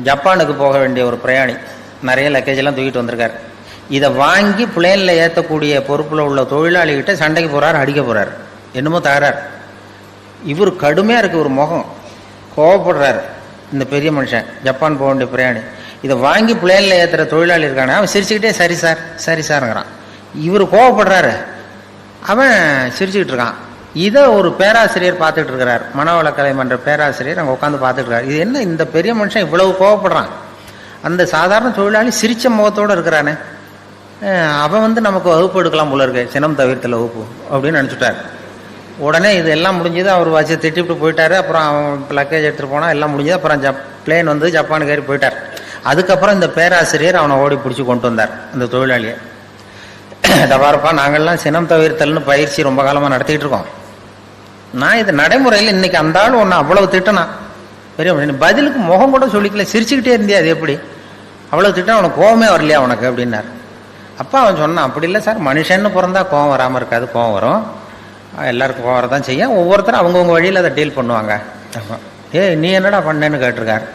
ஜப்பானுக்கு போக வேண்டிய ஒரு பிரயாணி நிறைய லக்கேஜெல்லாம் தூக்கிட்டு வந்திருக்காரு. இதை வாங்கி பிளேனில் ஏற்றக்கூடிய பொறுப்பில் உள்ள தொழிலாளிகிட்ட சண்டைக்கு போகிறார், அடிக்க போகிறார், என்னமோ தகராறு. இவர் கடுமையாக இருக்குது, ஒரு முகம் கோவப்படுறாரு. இந்த பெரிய மனுஷன் ஜப்பான் போக வேண்டிய பிரயாணி இதை வாங்கி பிளேனில் ஏற்றுற தொழிலாளி இருக்கானே, அவன் சிரிச்சுக்கிட்டே சரி சார் சரி சாருங்கிறான். இவர் கோவப்படுறாரு, அவன் சிரிச்சுக்கிட்டு இருக்கான். இதை ஒரு பேராசிரியர் பார்த்துட்டு இருக்கிறார், மனவளக்கலை மன்ற பேராசிரியர் அங்கே உட்காந்து பார்த்துட்டு இருக்காரு. இது என்ன இந்த பெரிய மனுஷன் இவ்வளவு கோவப்படுறான், அந்த சாதாரண தொழிலாளி சிரிச்ச முகத்தோடு இருக்கிறானே, அவன் நமக்கு வகுப்பு எடுக்கலாம் போல இருக்கு, சினம் தவிர்த்தல வகுப்பு அப்படின்னு நினச்சிட்டார். உடனே இது எல்லாம் முடிஞ்சது, அவர் வச்சு திட்டிவிட்டு போயிட்டாரு. அப்புறம் அவன் லக்கேஜ் எடுத்துகிட்டு போனால் எல்லாம் முடிஞ்சது. அப்புறம் பிளேன் வந்து ஜப்பானுக்கு ஏறி போயிட்டார். அதுக்கப்புறம் இந்த பேராசிரியர் அவனை ஓடி பிடிச்சி கொண்டு வந்தார் அந்த தொழிலாளியை. தவாரப்பா, நாங்கள்லாம் சினம் தவிர்த்தல்னு பயிற்சி ரொம்ப காலமாக நடத்திட்டு இருக்கோம். நான் இது நடைமுறையில் இன்னைக்கு அந்த ஆள் ஒன்று அவ்வளவு திட்டனா பெரிய பதிலுக்கு முகம் கூட சொல்லிக்கல, சிரிச்சுக்கிட்டே இருந்தியா, அது எப்படி அவ்வளவு திட்டம், அவனுக்கு கோவமே வரலையா உனக்கு அப்படின்னார். அப்பா அவன் சொன்னான், அப்படி இல்லை சார், மனுஷன்னு பிறந்தா கோவம் வராமல் இருக்காது, கோவம் வரும், எல்லாருக்கும் கோவம் வரதான் செய்யும், ஒவ்வொருத்தரும் அவங்கவுங்க வழியில் அதை டீல் பண்ணுவாங்க. நீ என்னடா பண்ணேன்னு கேட்டிருக்காரு.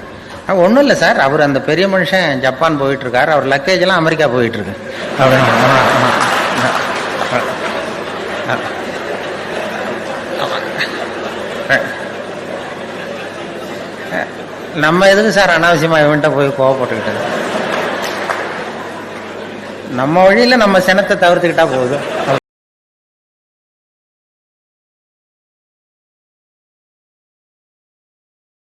ஒன்றும் இல்லை சார், அவர் அந்த பெரிய மனுஷன் ஜப்பான் போயிட்டு இருக்காரு, அவர் லக்கேஜெல்லாம் அமெரிக்கா போயிட்டு இருக்கு அப்படின்னு. நம்ம எதுக்கு சார் அனாவசியமா இவன்ட்ட போய் கோவப்பட்டுக்கிட்டது, நம்ம வழியில நம்ம சினத்தை தவிர்த்துக்கிட்டா போதும்.